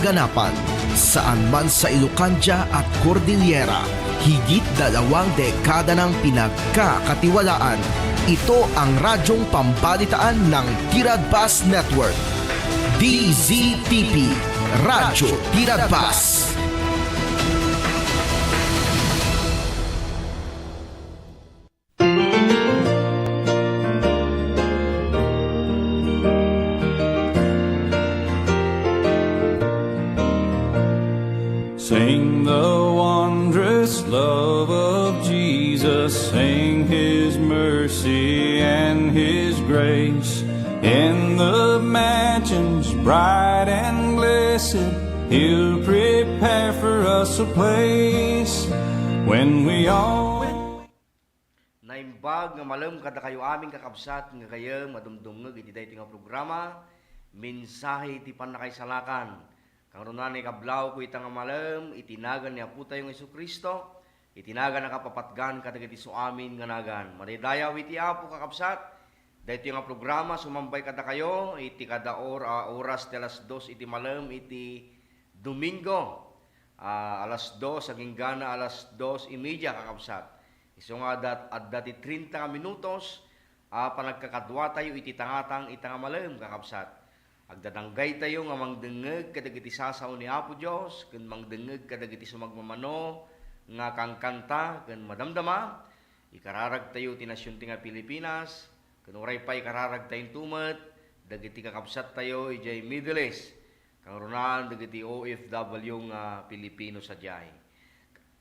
kaganapan. Saan man sa Ilocania at Cordillera, higit 2 dekada ng pinagkakatiwalaan. Ito ang radyong pambalitaan ng Tiradpas Network. DZTP, Radyo Tiradpas. Sing the wondrous love of Jesus, sing His mercy and His grace. In the mansions bright and blessed, He'll prepare for us a place when we all... Naimbag nga malam kada kayo aming kakabsat nga kayo madumdumngeg iti daytoy nga programa, mensahe iti panakaisalakan. Kang runanay kablaw ko itang malam, itinagan ni Apo tayong Jesucristo, itinagan na kapapatgan kadagiti so amin nga nagan. Maridayaw iti Apo kakabsat, dahito nga programa, sumambay kada kayo, iti kada oras de alas 2 iti malam, iti Domingo, alas 2, aging gana alas 2:30 kakabsat. Iso nga at dati 30 minutos, panagkakadwa tayo iti tangatang itang malam kakabsat. Agdadanggay tayo nga mangdengeg kadagiti sasaw ni Apo Dios, ken mangdengeg kadagiti sumagmamano nga kangkanta ken madamdama. Ikararag tayo ti nasyon ti nga Pilipinas, ken uray pa ikararag tayong tumet dagiti kakabsat tayo ijay Middle East. Kang runan dagiti OFW nga Pilipino sadyay.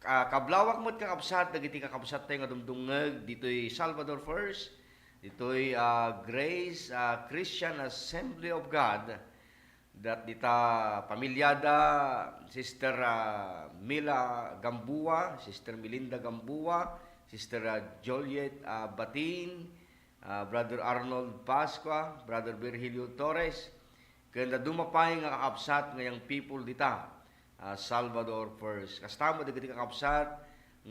Kablawak mo't kakabsat dagiti kakabsat tayo nga dumdungeg ditoy Salvador First. Dito'y Grace Christian Assembly of God, that dita pamilyada Sister Mila Gambua, Sister Melinda Gambua, Sister Joliet Batin, Brother Arnold Pascua, Brother Virgilio Torres, kanda dumapay nga kakabsat ngayang people dita, Salvador First. Kastamo dagiti kakabsat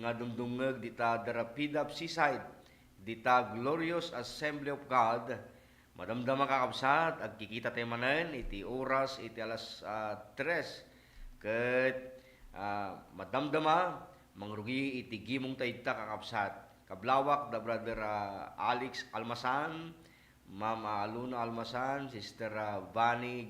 nga dumdumeg dita Darapidap Seaside, dita Glorious Assembly of God, madamdama kakabsat, agkikita tayo manen, iti oras, iti alas 3, ket madamdama, mangrugi iti gimong tayo kakabsat. Kablawak da Brother Alex Almasan, Mama Aluna Almasan, Sister Vani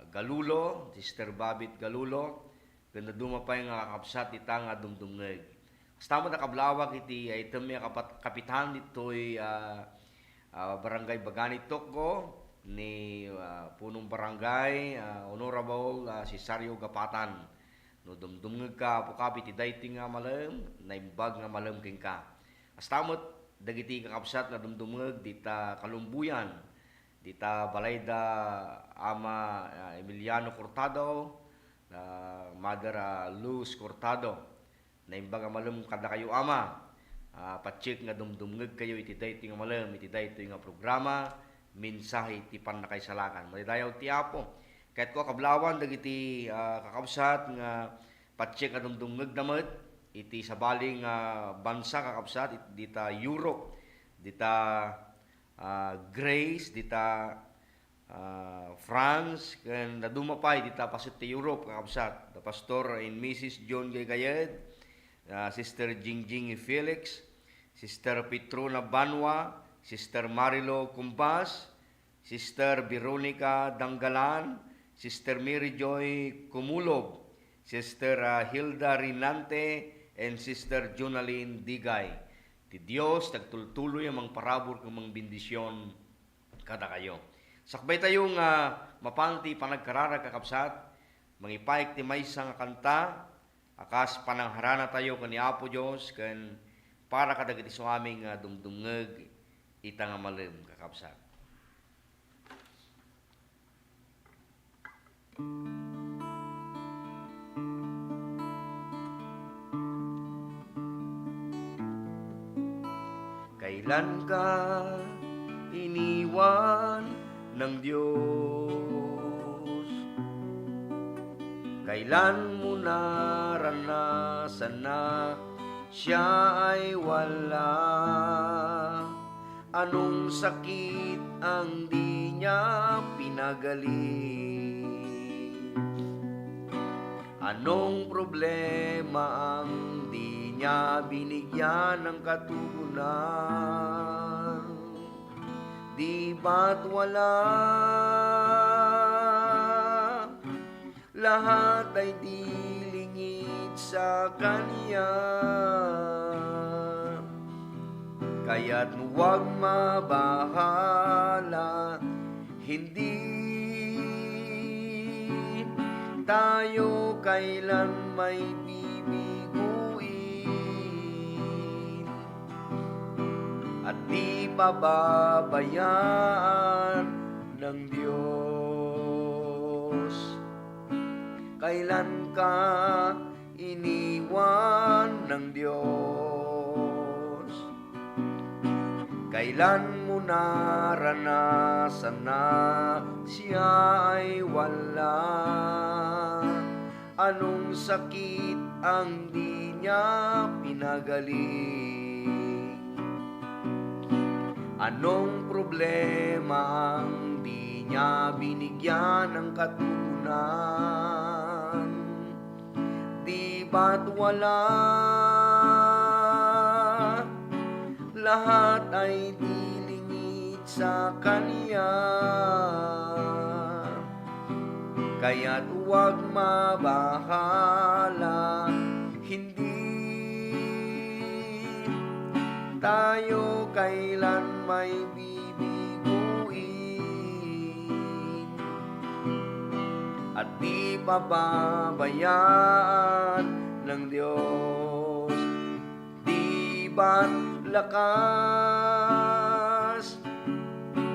Galulo, Sister Babit Galulo, ganda dumapay nga kakabsat ita nga dumdumngeg. Stamo na kablawak iti item nga kapitan ditoy Barangay Bagani Tokgo ni punong barangay Honorable Cesario Gapatan. No dumdumngeg ka pukapi ti daytoy nga malam, naimbag nga malam ken ka. Astamot dagiti kakabsat nga dumdumngeg dita Kalumbuyan, dita Balayda Ama Emiliano Cortado, Mother Luz Cortado. Naimbag nga malam kada kayo ama, patsik nga dumdumngeg kayo iti daytoy nga malam, iti daytoy nga programa, mensahe iti panakaisalakan. Malidayaw ti Apo. Kahit ko kablawan dagiti kakabsat nga patsik nga dumdumngeg damet iti sabaling bansa kakabsat dita Europe, dita Grace, dita France, ken nadumapay dita pasit ti Europe kakabsat. The Pastor and Mrs. John Gayed, Sister Jingjing Felix, Sister Petrona Banwa, Sister Marilo Cumbas, Sister Veronica Danggalan, Sister Mary Joy Cumulob, Sister Hilda Rinante, and Sister Jonaline Digay. Ti Dios tagtultuloy amang parabor ken mang bendisyon kada kayo. Sakbay tayong mapanti panagkarara kakabsat, mangipayek ti maysa nga kanta, akas panangharana tayo kani Apo Dios ken para kadagiti so aming dumdumngeg ita nga malam kakabsat. Kailan ka iniwan ng Diyos? Kailan mo naranasan na siya ay wala? Anong sakit ang di niya pinagaling? Anong problema ang di niya binigyan ng katugunan? Di ba't wala? Lahat ay di lingid sa Kanya. Kaya't huwag mabahala, hindi tayo kailan may bibiguin at di pababayaan ng Diyos. Kailan ka iniwan ng Diyos? Kailan mo naranasan na siya ay wala? Anong sakit ang di niya pinagaling? Anong problema ang di niya binigyan ng katugunan? Di ba't wala? Lahat ay dilingid sa Kanya. Kaya't huwag mabahala, hindi tayo kailan may bibiguin at di pababayaan ng Diyos. Di ba't lakas,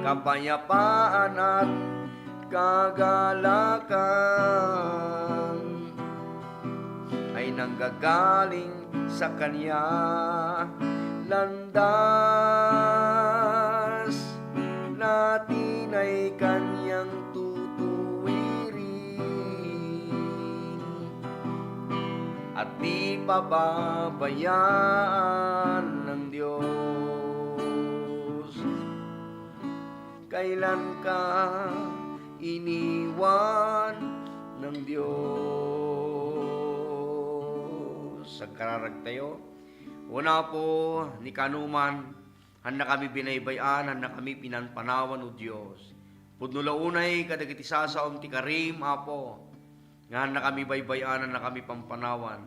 kapayapaan at kagalakan ay nanggagaling sa Kanya. Landas natin ay Kanyang tutuwirin at di pababayaan ng Diyos. Kailan ka iniwan ng Diyos? Sa kararag tayo. Una po, ni kanuman, handa kami binaybayan, handa kami pinanpanawan o Diyos. Pudnulaunay, kadagiti sasaom ti karim, Apo. Nga handa kami baybayan, handa kami pampanawan.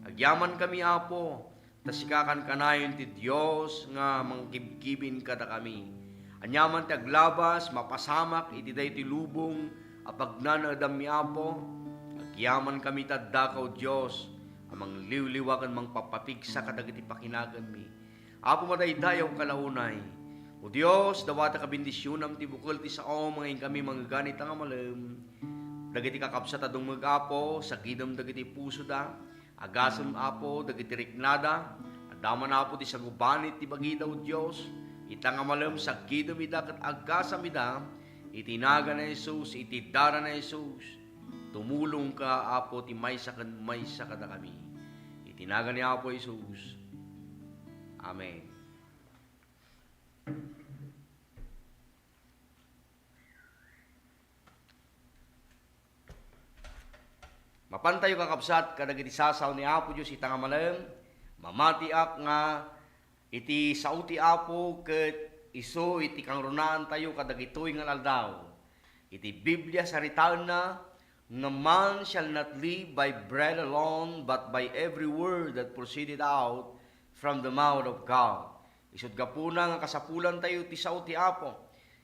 Agyaman kami, Apo, tasikakan kanayon ti Diyos, nga mangkibkibin kada kami. Anyaman ti aglabas, mapasamak, itiday ti lubong, apagnanadam mi Apo. Agyaman kami tadakaw Diyos, amang liwliwagan mang papapigsa kadagiti pakinagan mi. Apo madaydayaw kalaunay. O Diyos, dawata ka bendisyonam ti bukal ti sao, mga kami mangganit ang amalam. Dagiti kakabsat adong mag-apo, sakidam dagiti puso da, agasam Apo, dagiti riknada, adaman Apo ti sagubanit ti bagida o Diyos, itang amalam sakidam ida kat agasam ida, itinaga na Jesus, itidara na Jesus. Tumulong ka, Apo, ti maysa kada kami. Itinaga ni Apo Jesus. Amen. Mapantayo kakabsat, kadagiti sasaw ni Apo Diyos itang amalam, mamatiak nga, iti sauti Apo, ket iso iti kang runaan tayo kadagitoy nga aldaw. Iti Biblia saritaan na, "No man shall not live by bread alone, but by every word that proceeded out from the mouth of God." Isud gapuna nga kasapulan tayo ti sao ti Apo.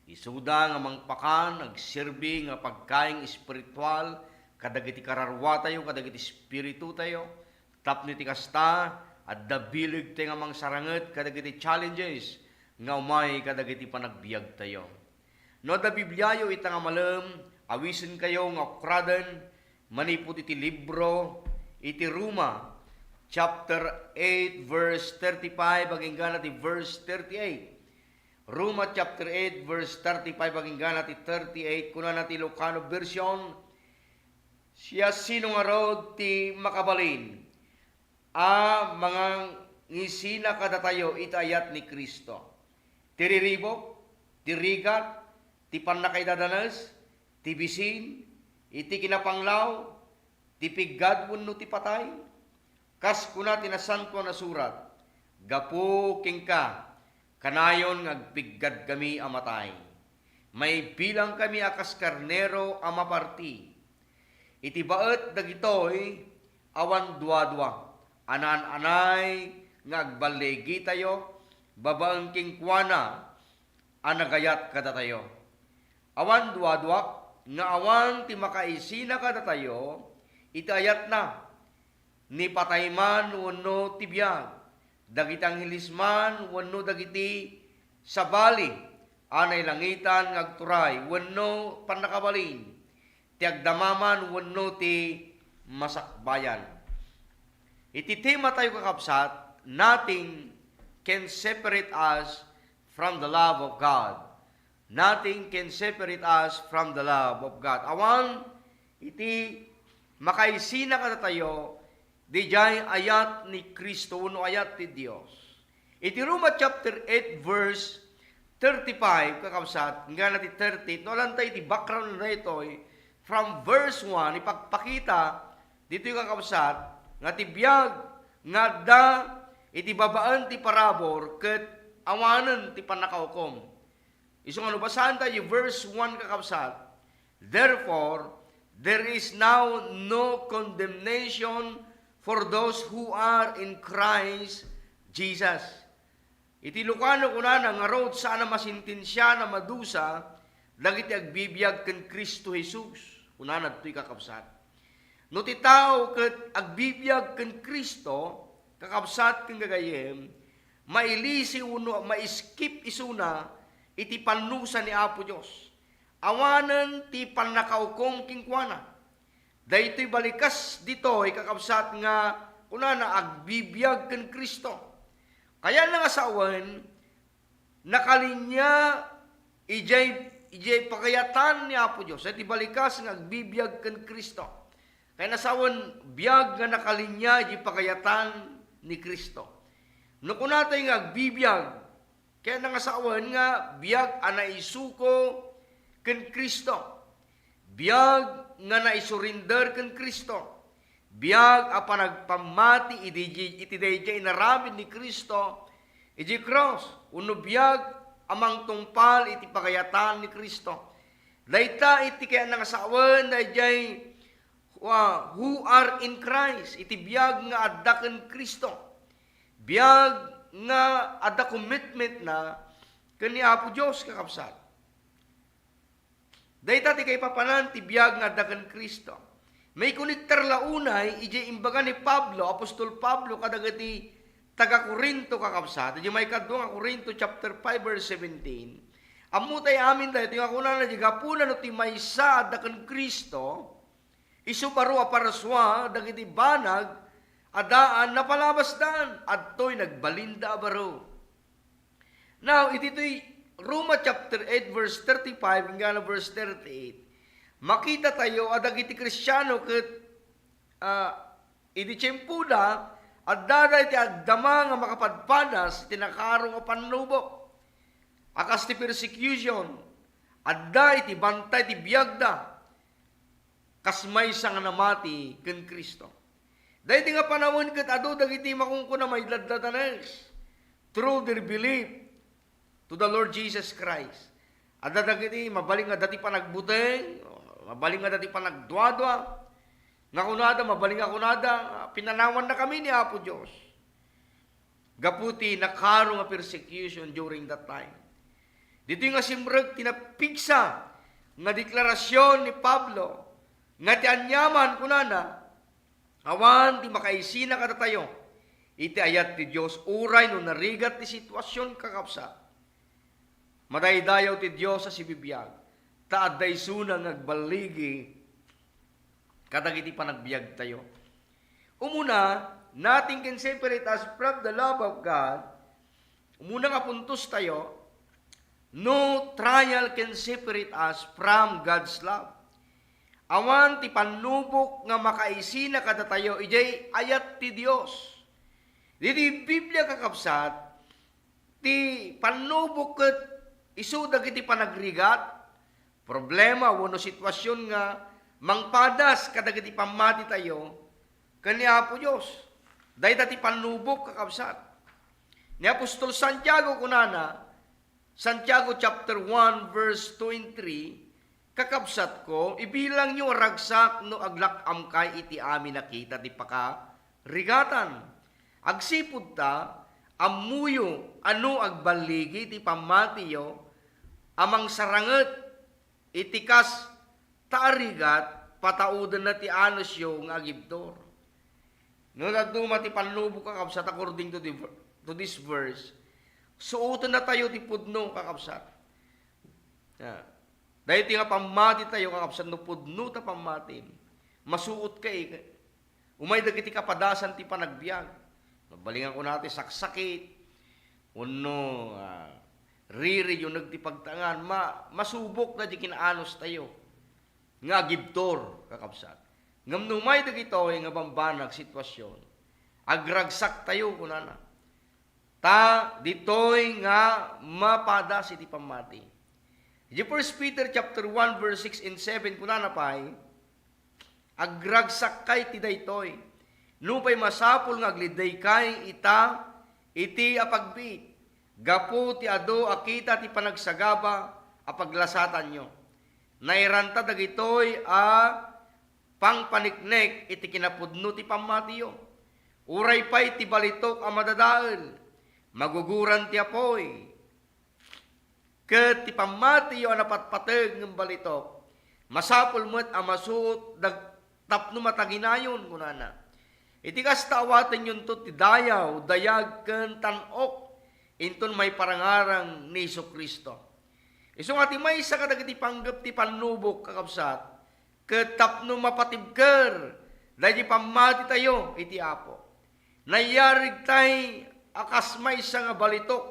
Isuda nga mangpakan, agserbi nga pagkaing espiritual, kadagiti kararwa tayo, kadagiti espiritu tayo, tapno ti kasta, at dabilig tayo nga mangsaranget, kadagiti challenges, nga umay kadagiti panagbiag tayo. No da Bibliayo itang amalam, awisin kayo nga okradan, manipot iti libro, iti Roma, chapter 8, verse 35, aginggan iti verse 38. Roma chapter 8, verse 35, aginggan iti 38, kuna nati Ilocano version, siya sino nga rod ti makabalin, mga ngisina kada tayo itayat ni Kristo. Tiriribok, tirigat, ti panakaidadanas, ti bisin, iti kinapanglaw, ti piggad wenno ti patay. Kas kuna tinasanto na surat, gapu king ka, kanayon ngagpiggad kami amatay. May bilang kami akas karnero amaparti. Iti baet dagitoy awan dua-dua. Anan-anay ngagbalegi tayo, babaeng king kuana anagayat kada tayo. Awan dua-dua nga awan ti makaisina kada tayo, itayat na ni patayman wenno ti biag, dagitang hilisman wenno dagiti sabali, anay langitan ngagturay wenno panakabalin, ti agdamaman wenno ti masakbayan. Iti tema tayo kakabsat, nothing can separate us from the love of God. Nothing can separate us from the love of God. Awan iti makaisina kada tayo, di jay ayat ni Kristo, uno ayat ti Dios. Iti Roma chapter 8 verse 35, kakabsat, nga na ti 30, no lang tayo iti background na ito, from verse 1, ipagpakita, dito yung kakabsat, nga ti biyag, nga da, iti babaan ti parabor, ket awanan ti panakaukom. Isong ano basahan tayo, verse 1 kakabsat, therefore, there is now no condemnation for those who are in Christ Jesus. Iti Lucano kunana nga road sana masintensya na madusa dagiti agbibiyag ken Kristo Jesus. Kunana dito'y kakabsat. No ti tao ket agbibiyag ken Kristo, kakabsat ken gagayem, mailisi uno, maiskip isuna iti panusa ni Apo Dios. Awanen ti panakaukom king kuana. Daytoy balikas dito kakabsat nga kunana agbibiyag ken Kristo. Kaya nga asawan nakalinya ijay pakayatan ni Apo Dios. Iti balikas nga agbibiyag ken Kristo. Kaya nasawan biyag nga nakalinya ijay pakayatan ni Kristo. No kunatay nga agbibiyag, kaya nga asawan nga biyag anaisuko ken Kristo. Biyag nga naisurinder ken Kristo. Biyag a panagpamati iti dayjay inaramid ni Kristo iti cross. Uno biyag amang tungpal iti pagayatan ni Kristo. Dayta iti kaya nangasawan dayjay who are in Christ. Iti biyag nga adda ken Kristo. Biyag nga adda commitment na ken ni Apo Dios kakabsat. Dayta ti kay papanan ti biyag nga dagan Kristo. May kuniktar launay ije imbaga ni Pablo, Apostol Pablo kadagiti taga Corinto kakabsat. Ije may kadwa nga Corinto chapter 5 verse 17. Amutay amin tayo tinga kunan na gapuna no ti maysa dagan Kristo. Isubaro aparaswa dagiti banag adaan napalabasdan adtoy nagbalinda baro. Now ititoy Roma chapter 8 verse 35 hanggang verse 38. Makita tayo adagiti Kristiyano ket idi tiyempuda adda iti agdama nga makapadpadas tinakarong a panubok. Akas ti persecution adda iti bantay ti biyagda kas maysa nga namati ken Kristo. Dahiti nga panahon ket adu dagiti makungkuna may ladladanes through their belief to the Lord Jesus Christ. At dagiti mabaling nga dati pa nagbuteng, mabaling nga dati pa nagdwadwa, nga kunada, mabaling nga kunada, pinanawan na kami ni Apo Diyos. Gaputi nakaro nga persecution during that time. Dito nga simrag tinapigsa nga deklarasyon ni Pablo, nga ti anyaman kunana, awan ti makaisina kada tayo, iti ayat ti Diyos, uray no narigat ti sitwasyon kakapsa. Madaydayaw ti Diyos sa sibibiyag. Taadday sunang nagbaligi kadagiti panagbiag tayo. Umuna, nothing can separate us from the love of God. Umuna nga puntos tayo, no trial can separate us from God's love. Awan ti panubok nga makaisina kada tayo, ijay ayat ti Diyos. Diti Biblia kakabsat, ti panubok ket isu dagiti panagrigat, problema wano sitwasyon nga mangpadas kadagiti pamati tayo, kanya Apo Diyos. Dahil dati panubok kakabsat. Ni Apostol Santiago kunana, Santiago chapter 1 verse 2 and 3, kakabsat ko, ibilang nyo ragsak no aglakam kay iti amin nakita di pakarigatan. Agsipud ta, amuyo ano agbaligi ti pamatiyo, amang saranget itikas taarigat pataudan na ti anos yo nga agibdor. No naduma ti panlubok kakabsat according to this verse, suotan na tayo ti pudno kakabsat. Dahil ti nga pamati tayo kakabsat no pudno ta pamatin. Masuot kay umay dagiti kapadasan ti panagbiag. Balingan ko natin saksakit. Uno riri yung nagtipagtangan, masubok na di kinaanos tayo. Nga gibtor kakabsat. Ngam numay dagito nga bambanag sitwasyon. Agragsak tayo kunana. Ta ditoy nga mapada iti pamati. Di 1 Peter chapter 1 verse 6 and 7 kunana pay, agragsak kay ti daytoy. Nupay masapul nga agliday kay ita iti apagbit. Gapu ti ado akita ti panagsagaba apaglasatan nyo. Nairanta dagitoy pangpaniknek iti kinapudno ti pamatiyo. Uray pay ti balitok a madadael. Maguguran ti apoy. Ket ti pamatiyo a napatpateg ng balitok. Masapul mo't a masuot tapno mataginayon kunana. Iti kasta awaten yun to ti dayaw, dayag ken tanok. Inton may parangarang ni Kristo. Iso nga ti may isa kadagiti panggap ti panubok kakabsat. Ketapno mapatibker, dahil pamati tayo, iti Apo. Nayarig tay, akas may isa nga balitok,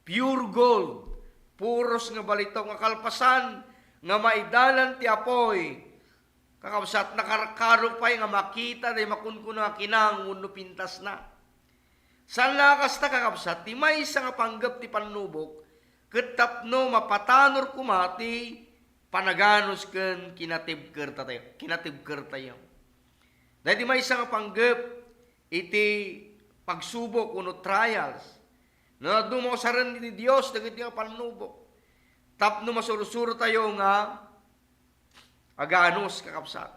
pure gold, puros nga balitok, nga kalpasan, nga maidalan ti Apoy, kakabsat nakarkaro pa'y nga makita, dahil makunkuno nga kinang, uno pintas na. San lakas ta kakabsat, ti may isa nga panggap ti panubok, ketapno mapatanor kumati, panaganos ken kinatibker tayo. Dahil di may isang panggap iti pagsubok uno trials. Na dumo sa rin ni Dios dagiti nga panubok. Tapno masurusuro tayo nga aganos kakabsat.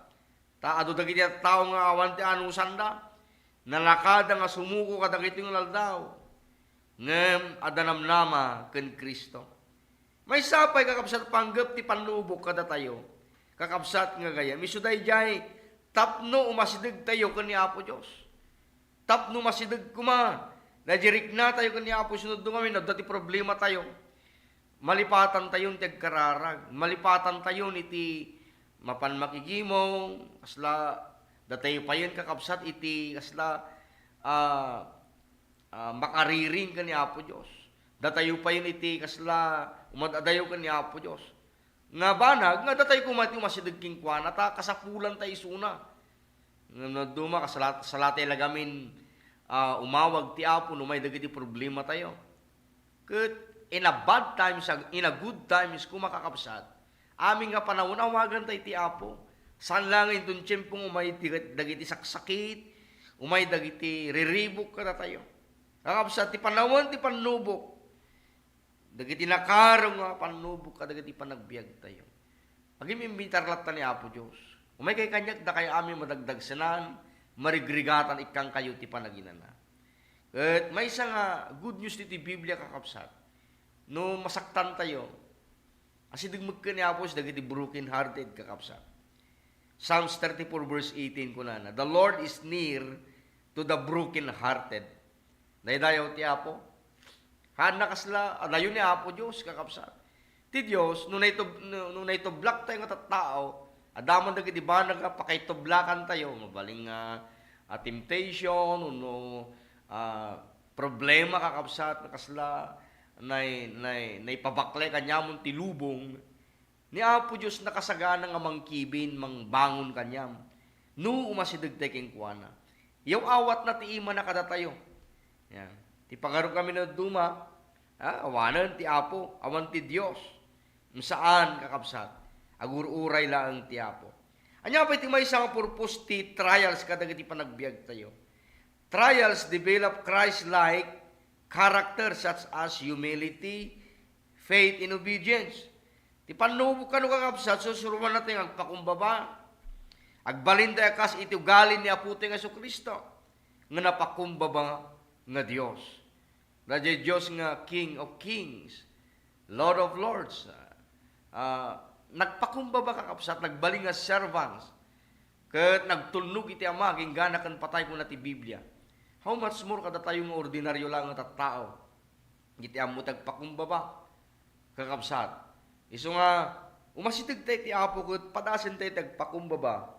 Ado dagiti tao nga awan ti anusan da. Nalakada nga sumuko kadagiti nga laldaw. Ngem adanamnama ken Kristo. May sapay kakabsat panggap ti panlubok kada tayo. Kakabsat nga gaya. Misuday jay, tapno umasidag tayo kani Apo Diyos. Tapno masidag kuma. Najirik na tayo kani Apo sunod kami. Dati problema tayo. Malipatan tayo ti agkararag. Malipatan tayo iti mapan makigimong. Kasla, datay pa yun kakabsat iti kasla makariring kani Apo Diyos. Datayo pa yun iti kasla umadadayo ka ni Apo Diyos. Nga banag, nga datayo kumati umasidagking kwa, nata kasapulan tayo isuna. Nga duma, kasalatay lagamin umawag ti Apo, numay dagiti problema tayo. Kat in a bad times, in a good times, kumakakapsat, aming nga panahon, awagan tayo ti Apo. San lang itong tiyempong umay dagiti saksakit, umay dagiti riribok ka na tayo. Kakapsat, ti panahon, ti panubok, dagiti nakarong nga panubok ka, dagiti panagbiag tayo. Pag-imimbitar lata ni Apo Diyos. Umay kay kanyak da kayo amin madagdag sanan, marigrigatan ikang kayo ti panaginana. At may isa nga good news ti Biblia kakapsat. No masaktan tayo, asidugmag ka ni Apo Diyos, dagiti broken hearted kakapsat. Psalms 34 verse 18 kunana, the Lord is near to the broken hearted. Daydayaw ti Apo. Hana kasla, adayon ni Apo Diyos, kakapsat. Ti Diyos, nung naitoblak tayo nga tattao, adaman na kiti ba nagpakaitoblakan tayo, mabaling temptation, problema kakapsat, kasla, naipabakle kanyamon ti lubong, ni Apo Diyos nakasagana nga mangkibin, mangbangon kanyam, no umasidag tayo kuana. Yaw awat na ti ima na kada tayo. Yan. Ti pangaro kami na duma, awanan ti Apo, awan ti Diyos. Saan kakapsat? Agururay lang ti Apo. Anya pa iti may isang purpose ti trials kadagiti panagbiag tayo. Trials develop Christ-like character such as humility, faith, and obedience. Ti panubok kanu kakabsat, susuruman natin agpakumbaba. Agbalin tayo kas iti ugalin ni Apo tayo nga Jesucristo. Nga napakumbaba nga Diyos. Radya Diyos nga King of Kings, Lord of Lords. Nagpakumbaba kakabsat, nagbaling nga servants. Kat nagtulnog iti Ama, ginggana kan patay ko na ti Biblia. How much more kada tayo nga ordinaryo lang at tao. Iti amo tagpakumbaba kakabsat. Iso nga, umasitig tayo ti Apo kat padasin tayo tagpakumbaba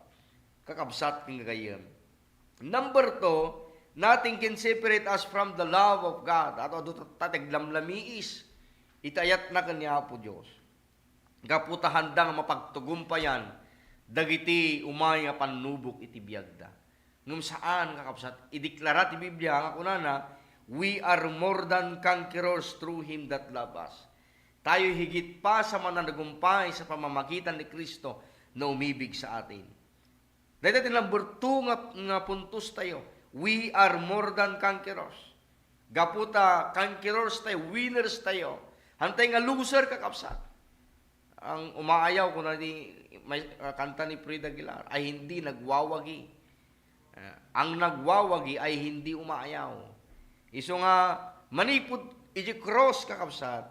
kakabsat ng gayam. Number 2, nothing can separate us from the love of God. Ato tataglamlamiis. Itayat na kanya po Diyos. Kaputa handang mapagtugumpayan. Dagiti umay nga panubok iti biyagda. Ngum saan kakapsat? Ideklara ti Biblia nga kunana, we are more than conquerors through Him that love us. Tayo higit pa sa mananagumpay sa pamamagitan ni Kristo na umibig sa atin. Dahil number 2 nga puntos tayo. We are more than conquerors. Gaputa, conquerors tayo, winners tayo. Hantay nga loser kakapsat. Ang umaayaw kung may kanta ni Frida Aguilar ay hindi nagwawagi. Ang nagwawagi ay hindi umaayaw. Iso nga, manipod, iji cross kakapsat.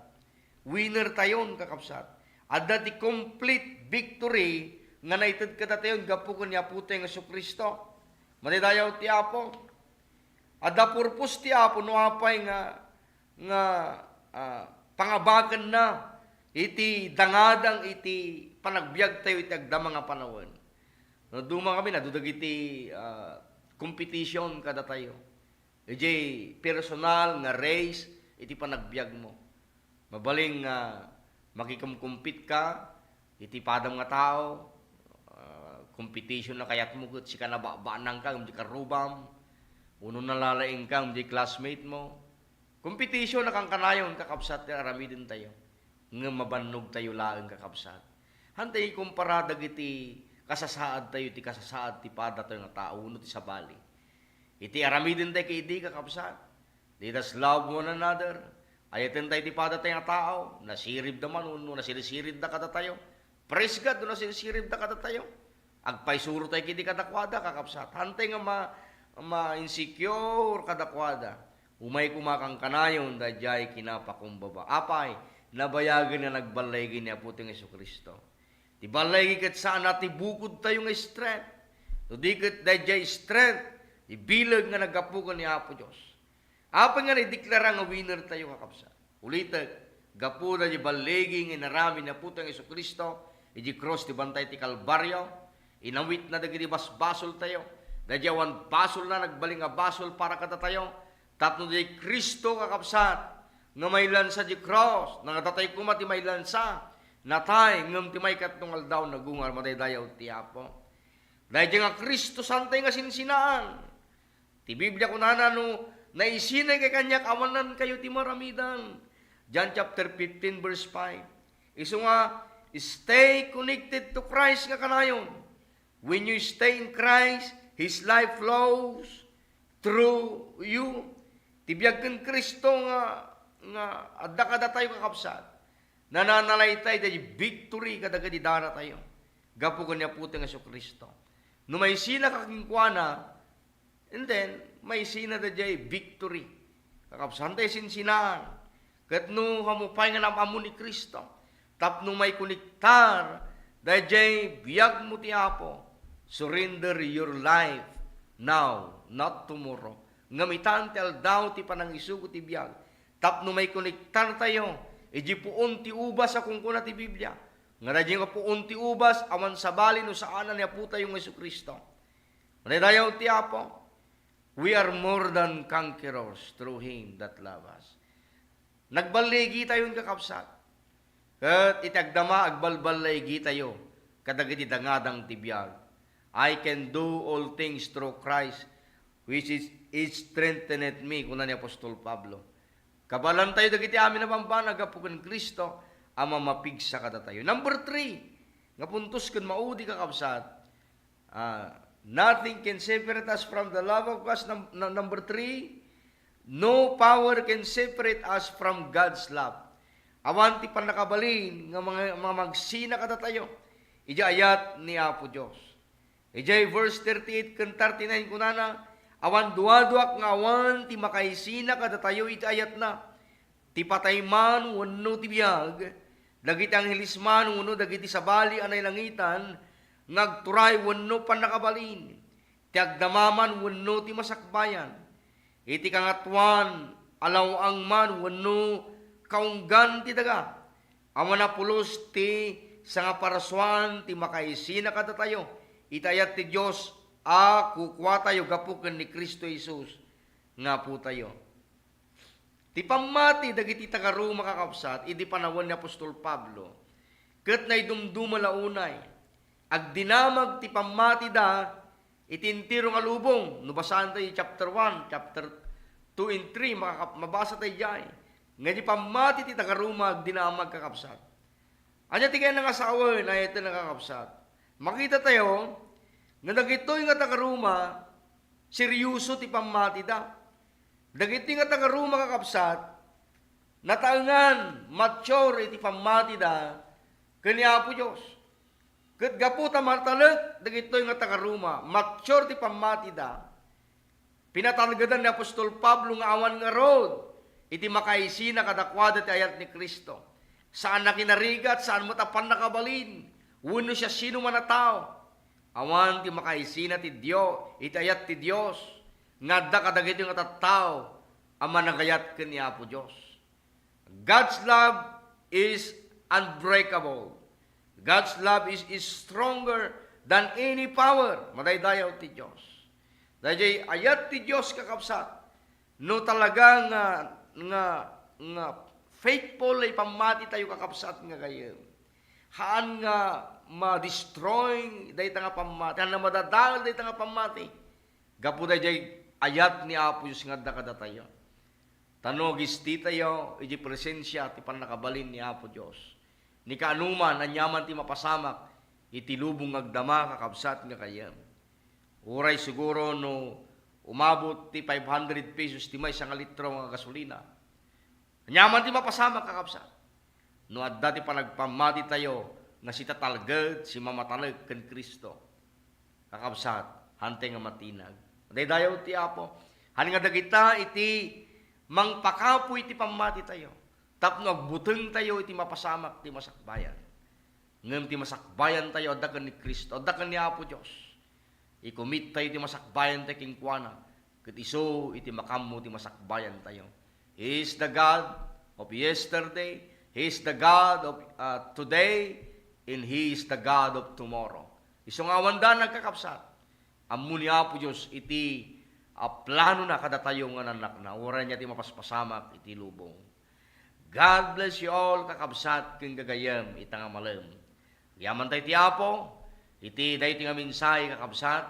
Winner tayon kakapsat. At dati complete victory nga naitid kada tayo, gapukon niya po tayo nga Jesucristo. Manidayaw ti Apo. At the purpose ti Apo, no apay nga pangabagan na, iti dangadang iti panagbiag tayo, iti agda mga panahon. No, duma kami, nadudag iti competition kada tayo. Iti personal nga race, iti panagbiag mo. Mabaling makikumkumpit ka, iti padam nga tao, competition na kayat mo, si ka nababanang ka, hindi ka rubam, uno nalalaing ka, hindi classmate mo. Competition na kang kanayon, kakapsat, aramidin tayo. Nga mabanog tayo laang kakapsat. Hantay kumparadag iti kasasaad tayo, iti kasasaad, ti pada tayo nga tao, uno ti sabali. Iti aramidin tayo kay di kakapsat. Let us love one another. Ayatin tayo ti pada tayo nga tao, nasirib naman, uno nasirisirid na kada tayo. Praise God, uno nasirisirid na kada tayo. Agpaisuro tayo kiti kadakwada, kakapsat. Hantay nga ma-insecure kadakwada. Umay kumakang kanayon, dadyay kinapakumbaba. Apay, nabayagan na nagbalay niya po ting Jesucristo. Ti balay kat saan natin bukod tayo nga strength. So di kat dadyay strength, ibilag nga nagapukan ni Apo Diyos. Apay nga na-deklara nga winner tayo kakapsat. Ulitan, gapu na di balay nga narami na po ting Jesucristo, iji cross ti bantay ti Kalbaryo, inawit na dagiti basbasol tayo. Dadyawan basol na nagbaling nga basol para kata tayo. Tapno di Kristo kakapsat nga may lansa di cross. Nangatatay kuma ti may lansa. Natay ngam ti may katnungal daw nagungar matay dayaw ti Apo. Dahil nga Kristo santay nga sinsinaan. Ti Biblia kunana no naisinay kay kanyak awanan kayo ti maramidan. John chapter 15 verse 5. Iso nga stay connected to Christ nga kanayon. When you stay in Christ, His life flows through you. Tibiyag ken Kristo nga adda kada tayo kakapsat. Nananalay tayo dahil victory kadagadi dara tayo. Gapo kanya puti nga Jesucristo. No may sina kakingkwana, and then may sina dahil victory. Kakapsan tayo sinsinaan. Kat no hamupay nga namamu ni Kristo. Tapno may konektar dahil biyag mo ti Apo. Surrender your life now, not tomorrow. Ngamitan ti aldaw ti panangisugo ti biyag. Tapno may konektar tayo. Iji puon ti ubas akong kuna ti Biblia. Nga radyo nga puon ti ubas awan sabali no saanan niya po tayong Jesucristo. Manadayaw ti Apo. We are more than conquerors through Him that love us. Nagbaligi tayo kakapsat. Kat itagdama agbalbaligi tayo. Kadagiti dangadang ti biyag. I can do all things through Christ, which is strengthened me, kuna ni Apostol Pablo. Kabalan tayo dagiti amin na pambanag, apukan Kristo, ama mapigsa kada tayo. Number 3, nga puntos kun maudi kakabsat, Nothing can separate us from the love of God. Number 3, no power can separate us from God's love. Awan ti panakabalin nga mga magsina kada tayo. Ija ayat ni Apo Dios. Ija verse 38 ken 39 kunana, awan duaduak nga awan ti makaisina kada tayo ija ayat na. Ti patayman wenno ti biag, dagiti anghelisman wenno dagiti sabali anay langitan, ngagturay wenno panakabalin. Ti agdamaman wenno ti masakbayan. Iti kangatuan alawang man wenno kaunggan ti daga. Amana pulos ti sanga paraswan ti makaisina kada tayo. Itayat ti Dios kukwa tayo gapuken ni Kristo Jesus nga po tayo. Ti pamati dagiti taga-Roma kakabsat idi panawon ni Apostol Pablo. Ket naidumduma launay agdinamag ti pamati da itintiro nga lubong. No basahan tayo chapter 1, chapter 2 and 3 mabasa tayo diay. Nga di pamati ti taga-Roma agdinamag kakabsat. Anya ti kaya nangasawa na ito nakakabsat. Makita tayo, nga dagitoy nga taga-Roma, seryoso ti pamati da. Dagiti nga taga-Roma kakabsat, nataangan, mature iti pamati da, kanya po Diyos. Kat gaputa matalag, dagitoy nga taga-Roma, mature ti pamati da, pinatalagadan ni Apostol Pablo nga awan nga rod, iti makaisina kadakwada ti ayat ni Kristo. Saan na kinarigat, saan mo tapan nakabalin, uno siya sino man na tao. Awan ti makaisina ti Diyo, iti ayat ti Diyos, ngadda kadagiti nga tattao, ama nagayat kanya po Diyos. God's love is unbreakable. God's love is stronger than any power. Madaydayaw ti Diyos. Dahil ayat ti Diyos kakabsat, no talagang nga faithful ay pamati tayo kakabsat nga kayo. Haan nga ma-destroy dahi nga pamati. Haan na madadal dahi nga pamati. Gapu dahi ayat ni Apo Diyos nga da tayo. Tanog isti tayo, iji presensya ti panakabalin ni Apo Diyos. Ni kaanuman, anyaman ti mapasamak, iti lubong agdama kakabsat nga kayo. Uray siguro no umabot ti 500 pesos ti may isang litro nga gasolina. Anyaman ti mapasamak kakabsat. No adda ti panagpamati tayo nga si tatalged, si mamatalag ken Kristo. Kakabsat, hante nga matinag. Daydayaw ti Apo. Hani nga dagita iti mangpakapoy iti pamati tayo. Tapno agbuteng tayo iti mapasamak ti masakbayan. Ngem ti masakbayan tayo adda ken ni Kristo, adda ken ni Apo Dios. Ikumit tayo iti masakbayan tayo kingkuana. Ket isu iti makammo ti masakbayan tayo. He is the God of yesterday, He is the God of today, and He is the God of tomorrow. Isu nga wanda nagkakapsat. Ammo ni Apo Dios iti plano na kada tayo nga nanak na. Oran niya ti mapaspasamak iti lubong. God bless you all kakabsat ken gagayem ita nga malem. Yaman tayo ti Apo, iti dayti nga minsay kakabsat.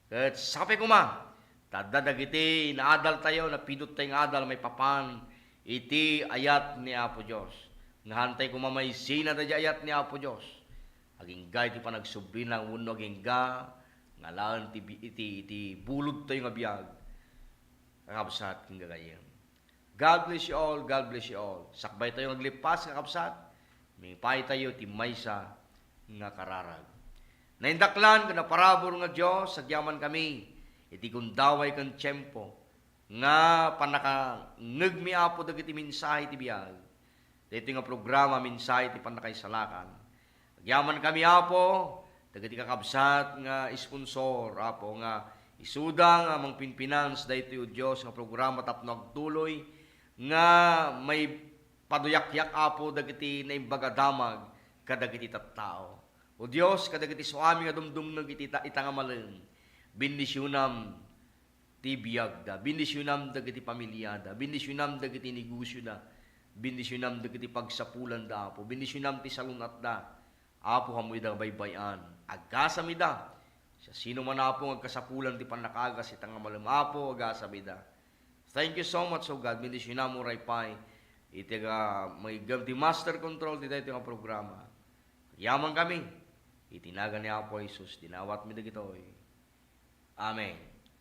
Ket sapi kuma, tadadag iti naadal tayo, napidot tayo nga adal may papan, iti ayat ni Apo Dios. Ngahantay kumamay sina da ayat ni Apo Dios. Agingga iti panagsubli ng uno agingga, ngalaan iti bulod tayo nga biyag. Kakabsat ken gagayem. God bless you all, God bless you all. Sakbay tayo naglipas kakabsat, mipay tayo ti maysa nga kararag. Naindaklan kana parabor nga Dios sagyaman kami iti gundaway ken tiempo nga panaka ngegmi Apo dagiti mensahe ti biag. Dito nga programa mensahe ti panakaisalakan. Agyaman kami Apo dagiti kakabsat nga sponsor Apo nga isuda nga mangpinfinance daytoy Dios nga programa tapno agtuloy nga may paduyakyak Apo dagiti naimbagadamag kadagiti tattao. O Dios, kadagiti suami nga dumdumnog iti ita nga malem. Bendisyonam ti biag da, bendisyonam dagiti pamilya da, bendisyonam dagiti negosyo da, bendisyonam dagiti pagsapulan da Apo, bendisyonam ti salunat da. Apo hamoy da baybayan. Agasami da. Sa sino man Apo agkasapulan ti panakagas ita nga malem Apo agasami da. Thank you so much, O God. Bendisyonam mo raypay. Iti nga may ti master control ti dayto nga programa. Yaman kami. Itinagan ni Apo Jesus, dinawat mi dagitoy. Amen.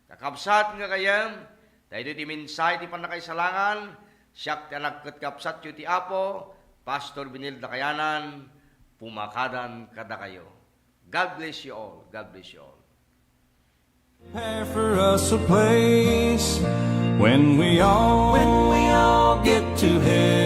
Kakabsat nga kayam, dahil iti minsay ti panakaisalangan, siyak ti anak ket kapsat yu ti Apo, Pastor Benilda Kayanan, pumakadan kada kayo. God bless you all. God bless you all. Prepare for us a place when we all get to heaven.